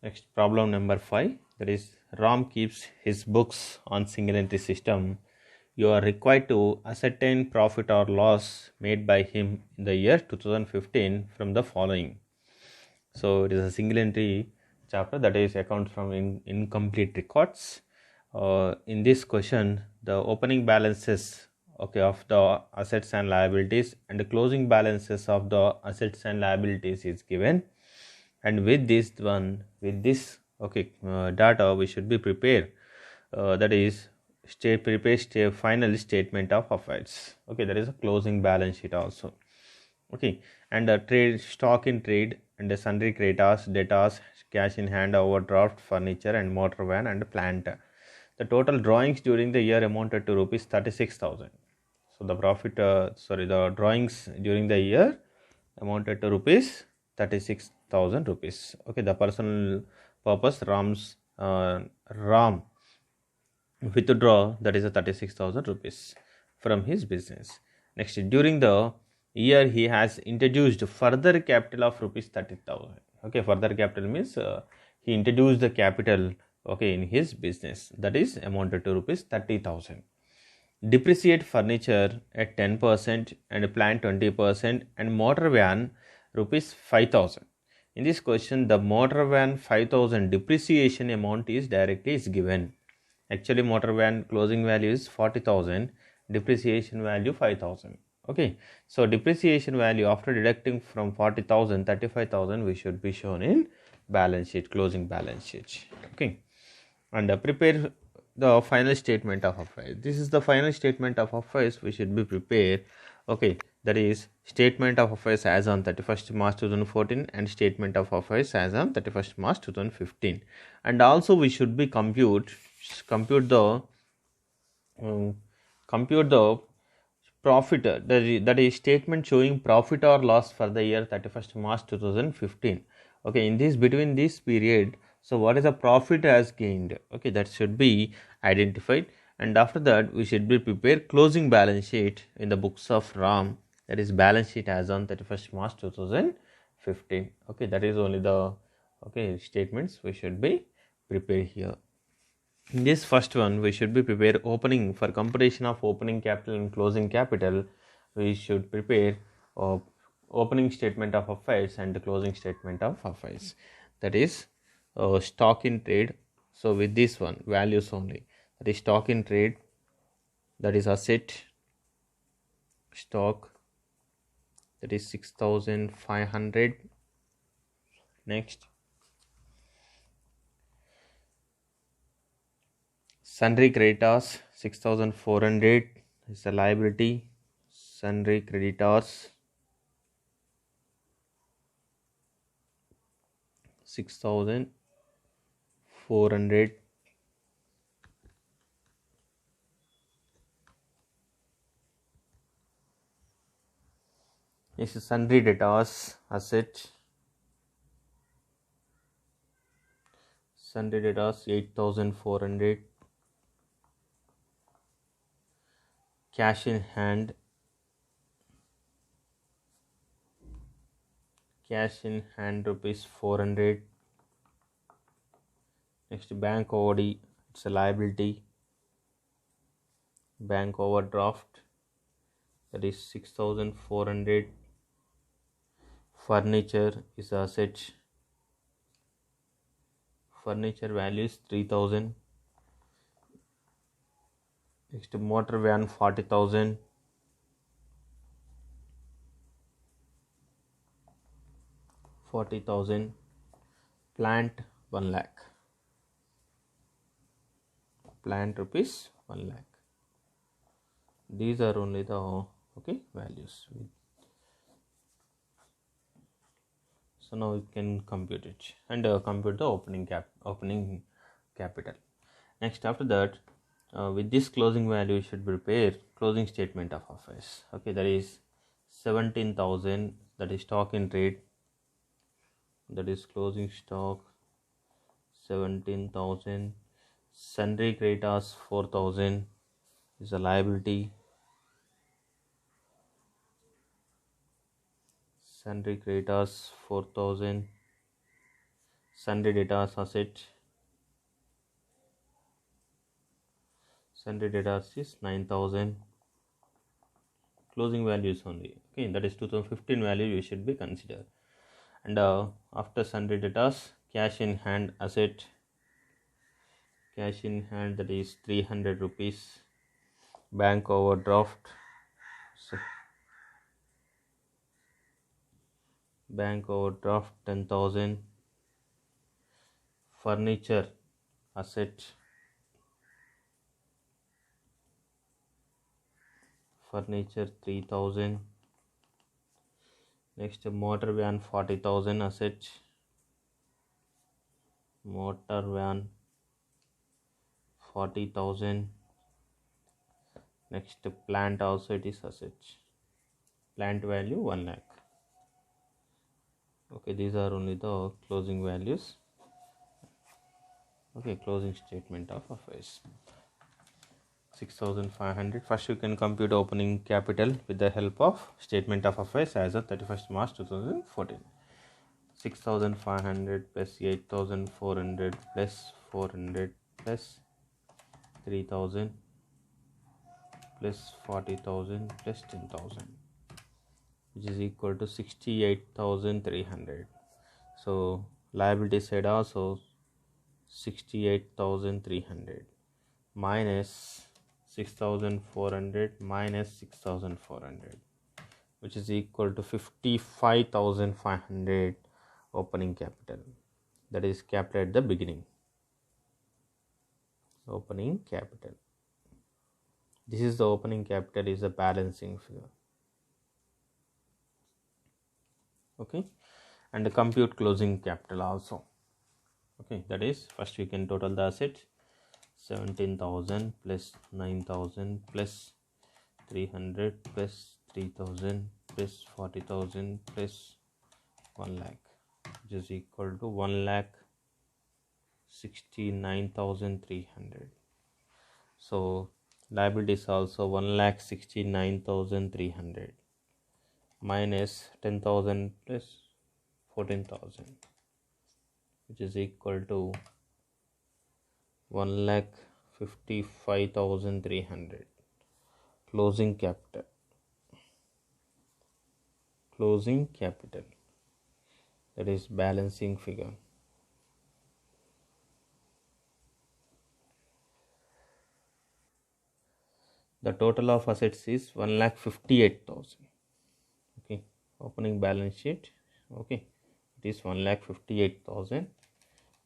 Next, problem number 5, that is Ram keeps his books on single entry system. You are required to ascertain profit or loss made by him in the year 2015 from the following. So it is a single entry chapter, that is accounts from incomplete records. In this question, the opening balances of the assets and liabilities and the closing balances of the assets and liabilities is given, and with this data we should be prepared, that is final statement of affairs. There is a closing balance sheet also. And a trade, stock in trade, and the sundry creditors, debtors, cash in hand, overdraft, furniture and motor van and plant. The total drawings during the year amounted to rupees 36,000. So the drawings during the year amounted to rupees 36,000 rupees. The personal purpose Ram withdraw, that is a 36,000 rupees from his business. Next, during the year he has introduced further capital of rupees 30,000. Further capital means he introduced the capital in his business, that is amounted to rupees 30,000. Depreciate furniture at 10% and plant 20% and motor van rupees 5,000. In this question, the motor van 5,000 depreciation amount is directly given. Actually, motor van closing value is 40,000, depreciation value 5,000. So depreciation value after deducting from 40,000, 35,000 we should be shown in balance sheet, closing balance sheet. And prepare the final statement of affairs. This is the final statement of affairs we should be prepared. That is statement of affairs as on 31st March 2014 and statement of affairs as on 31st March 2015. And also we should be compute the profit, that is statement showing profit or loss for the year 31st March 2015. In this, between this period, so what is the profit has gained, that should be identified. And after that we should be prepared closing balance sheet in the books of Ram, that is balance sheet as on 31st March 2015. That is only the statements we should be prepared here. In this first one, we should be prepared opening, for computation of opening capital and closing capital, we should prepare opening statement of affairs and the closing statement of affairs, that is stock in trade. So with this one, values only, that is stock in trade, that is asset stock, that is 6,500. Next, sundry creditors 6,400 is a liability. Sundry creditors 6,400. This is sundry debtors asset. Sundry debtors 8,400. Cash in hand rupees 400. Next, bank OD, it's a liability. Bank overdraft, that is 6,400. Furniture is asset. Furniture value is 3,000. Next, motor van 40,000. Plant 1 lakh. Plant rupees 1 lakh. These are only the values. So now we can compute it and compute the opening capital. Next, after that, with this closing value, you should prepare closing statement of affairs. That is 17,000, that is stock in trade, that is closing stock 17,000. Sundry creditors 4,000 is a liability. Sundry creditors 4,000. Sundry debtors asset. Sundry debtors is 9,000. Closing values only. Okay, that is 2015 value you should be considered. And after sundry debtors, cash in hand asset. Cash in hand, that is 300 rupees. Bank overdraft. So, bank overdraft 10,000. Furniture asset. Furniture 3,000. Next, motor van 40,000 asset. Motor van 40,000. Next, plant also it is asset. Plant value 1 lakh. Okay, these are only the closing values. Okay, closing statement of affairs. 6,500. First you can compute opening capital with the help of statement of affairs as of 31st March 2014. 6,500 plus 8,400 plus 400 plus 3,000 plus 40,000 plus 10,000, which is equal to 68,300. So liability side also 68,300 minus 6,400 minus 6,400, which is equal to 55,500 opening capital. That is capital at the beginning. Opening capital. This is the opening capital, is a balancing figure. Okay, and the compute closing capital also. Okay, that is first we can total the assets. 17,000 plus 9,000 plus 300 plus 3,000 plus 40,000 plus 1 lakh, which is equal to 1,69,300. So liabilities also 1,69,300 minus 10,000 plus 14,000, which is equal to 1,55,300. Closing capital. Closing capital, that is balancing figure. The total of assets is 1,58,000. Okay, opening balance sheet. Okay, it is 1,58,000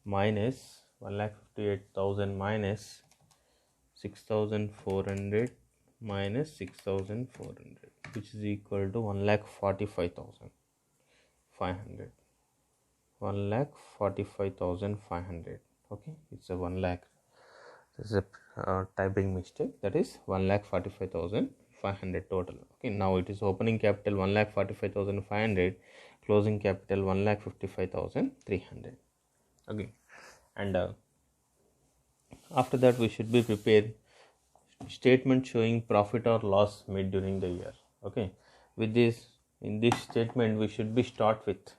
minus 1,58,000 minus 6,400 minus 6,400, which is equal to 1,45,500. 1,45,500. Okay, it's a 1 lakh. This is a typing mistake. That is 1,45,500 total. Okay, now it is opening capital 1,45,500, closing capital 1,55,300. Okay, and after that we should be prepared statement showing profit or loss made during the year. Okay, with this, in this statement we should be start with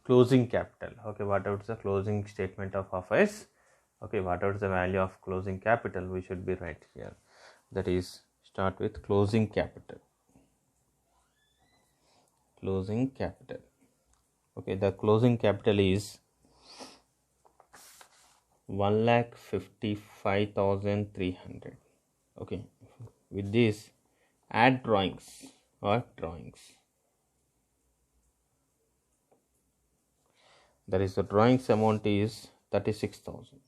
closing capital. Okay, whatever is the closing statement of affairs. Okay, whatever is the value of closing capital we should be right here. That is, start with closing capital. Closing capital. Okay, the closing capital is 1,55,300. Okay, with this add drawings or drawings. That is, the drawings amount is 36,000.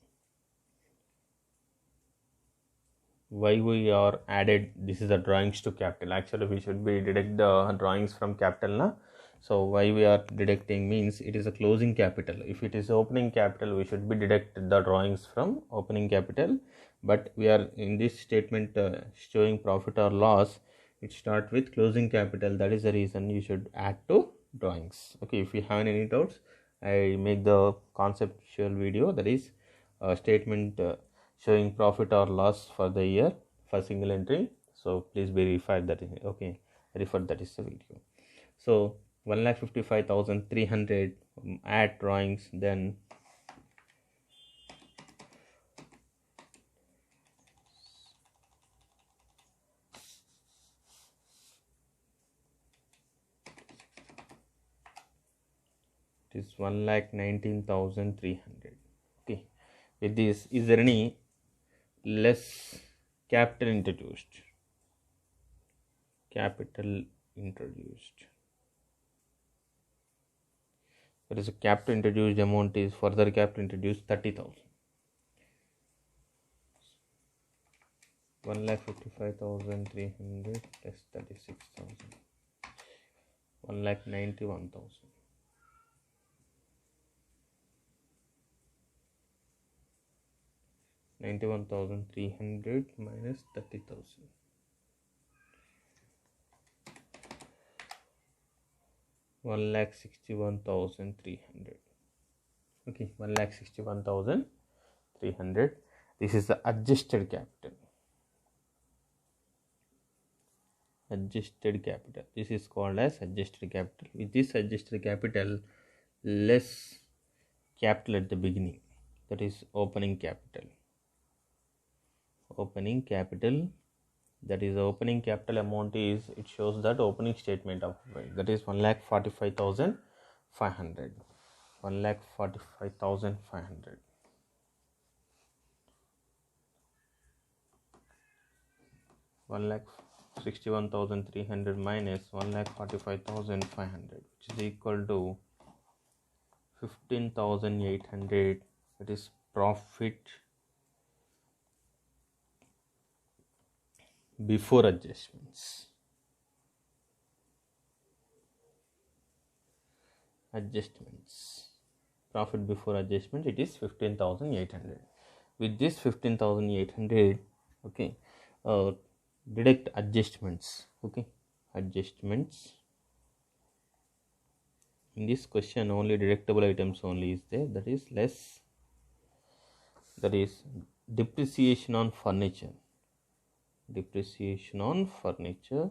Why we are added this is the drawings to capital? Actually we should be deduct the drawings from capital na. So why we are deducting means it is a closing capital. If it is opening capital we should be deduct the drawings from opening capital, but we are in this statement showing profit or loss, it start with closing capital. That is the reason you should add to drawings. Okay, if you have any doubts, I make the conceptual video, that is statement showing profit or loss for the year for single entry. So please verify that. Okay, refer that is the video. So 1,55,300. Add drawings, then it is 1,19,300. Okay, with this, is there any less capital introduced? Capital introduced. There is a capital introduced amount is further capital introduced 30,000. 1,55,300 plus 36,000. 1,91,000. 91,300 minus 30,000. 1,61,300. Okay, 1,61,300. This is the adjusted capital. Adjusted capital. This is called as adjusted capital. With this adjusted capital, less capital at the beginning. That is opening capital. Opening capital. That is the opening capital amount is, it shows that opening statement of that is 1,45,500. 1,45,500. 1,61,300 minus 1,45,500, which is equal to 15,800. That is profit before adjustments. Profit before adjustment, it is 15,800. With this 15,800, okay, deduct adjustments. Okay, adjustments. In this question, only deductible items only is there. That is less. That is depreciation on furniture. Depreciation on furniture.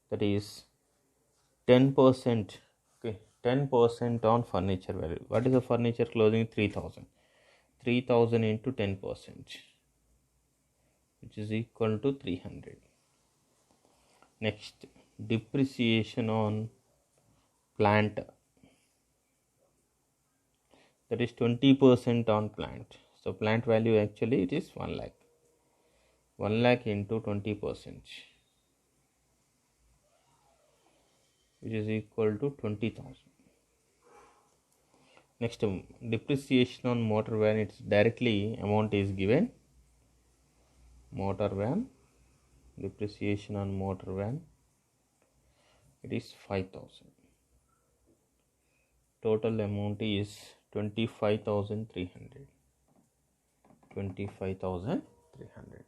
That is 10%. Okay, 10% on furniture value. What is the furniture closing? 3,000. 3,000 into 10%, which is equal to 300. Next, depreciation on plant. That is 20% on plant. So plant value actually it is 1 lakh. 1 lakh into 20%, which is equal to 20,000. Next, depreciation on motor van. It's directly amount is given. Motor van, depreciation on motor van, it is 5,000. Total amount is 25,300. 25,300.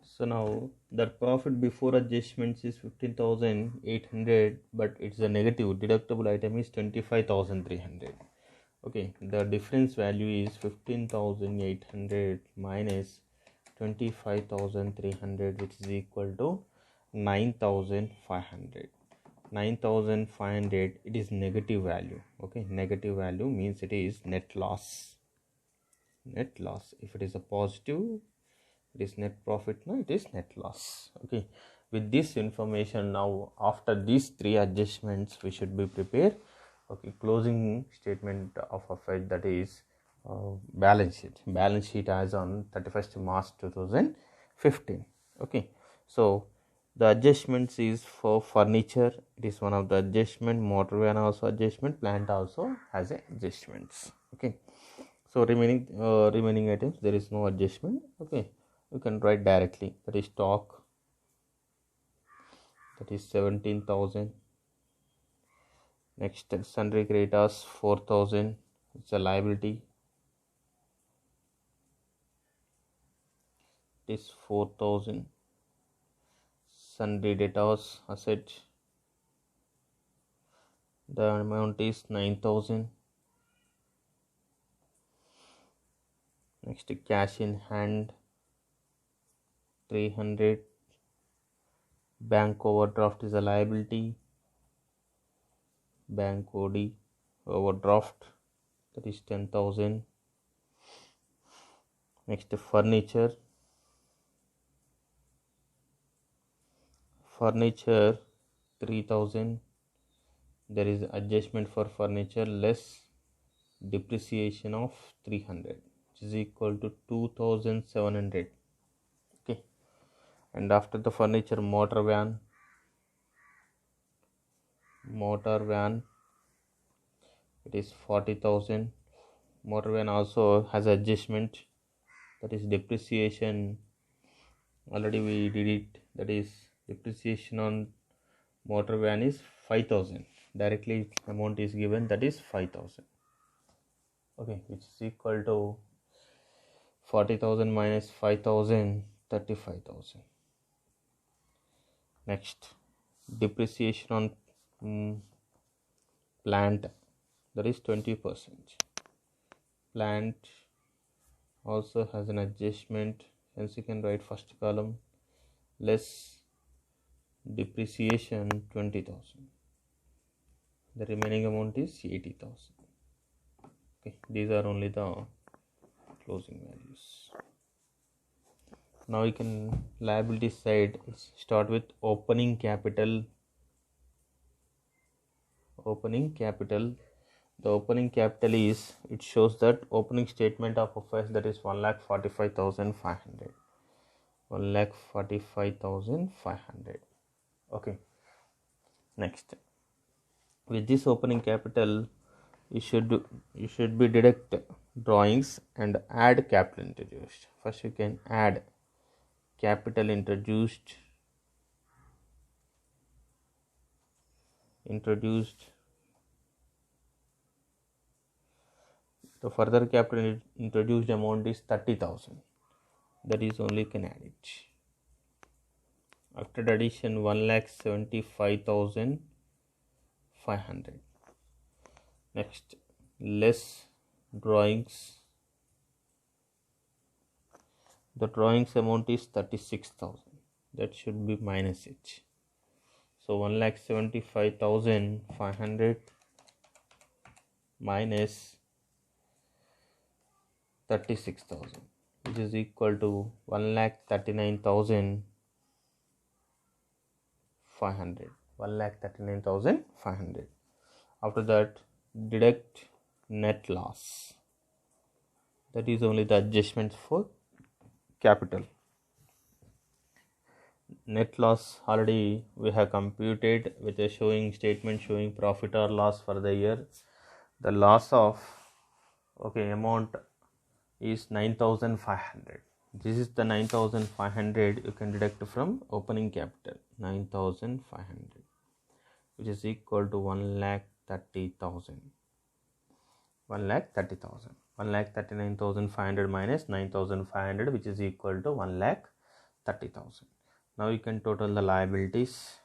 So now the profit before adjustments is 15,800, but it's a negative. Deductible item is 25,300. Okay, the difference value is 15,800 minus 25,300, which is equal to 9,500. 9,500, it is negative value. Okay, negative value means it is net loss. Net loss. If it is a positive, it is net profit. No, it is net loss. Okay, with this information, now after these three adjustments, we should be prepared. Okay, closing statement of affairs, that is balance sheet. Balance sheet as on 31st March 2015. Okay, so the adjustments is for furniture. It is one of the adjustment. Motor van also adjustment. Plant also has a adjustments. Okay, so remaining items there is no adjustment. Okay, you can write directly. That is stock. That is 17,000. Next, sundry creditors 4,000. It's a liability. It is 4,000. Sundry debtors asset. The amount is 9,000. Next, cash in hand 300. Bank overdraft is a liability. Bank OD overdraft, that is 10,000. Next, furniture 3,000. There is adjustment for furniture less depreciation of 300, which is equal to 2,700. Okay, and after the furniture, motor van, it is 40,000. Motor van also has adjustment, that is depreciation. Already we did it, that is depreciation on motor van is 5,000. Directly amount is given, that is 5,000. Okay, which is equal to 40,000 minus 5,000, 35,000. Next, depreciation on plant, that is 20%. Plant also has an adjustment, hence you can write first column less depreciation 20,000. The remaining amount is 80,000. Okay, these are only the closing values. Now you can liability side start with opening capital. The opening capital is, it shows that opening statement of affairs, that is 1,45,500. 1,45,500. Okay. Next, with this opening capital, you should be deduct drawings and add capital introduced. First you can add capital introduced, the further capital introduced amount is 30,000. That is only can add it. After the addition, 1,75,500. Next, less drawings. The drawings amount is 36,000. That should be minus it. So 1,75,500 minus 36,000, which is equal to 1,39,500. 1,39,500. After that, deduct net loss. That is only the adjustments for capital. Net loss already we have computed with a showing statement showing profit or loss for the year. The loss of amount is 9,500. This is the 9,500 you can deduct from opening capital, 9,500, which is equal to 1,30,000. 1,30,000. 1,39,500 minus 9,500, which is equal to 1,30,000. Now you can total the liabilities.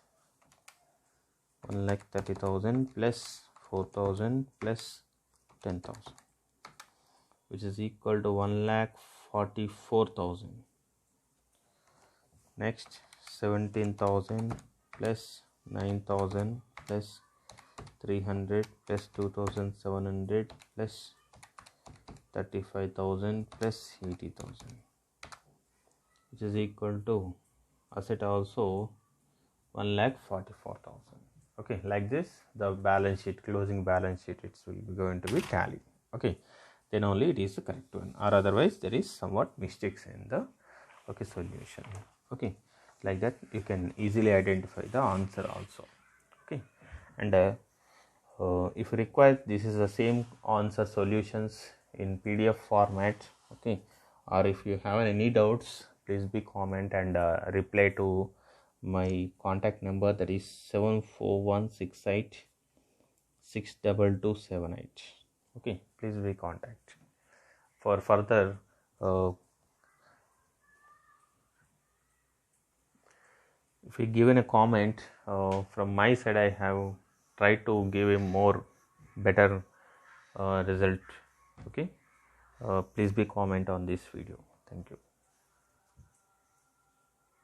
1,30,000 plus 4,000 plus 10,000, which is equal to 1,44,000. Next, 17,000 plus 9,000 plus 300 plus 2,700 plus 35,000 plus 80,000, which is equal to asset also 1,44,000. Okay, like this the balance sheet, closing balance sheet, it will be going to be tally. Okay, then only it is the correct one, or otherwise there is somewhat mistakes in the solution. Okay, like that you can easily identify the answer also. Okay, and if required, this is the same answer solutions in PDF format. Okay, or if you have any doubts, please be comment and reply to my contact number, that is 74168 62278. Okay, please be contact for further if you given a comment from my side, I have tried to give a more better result. Okay, please be comment on this video. Thank you.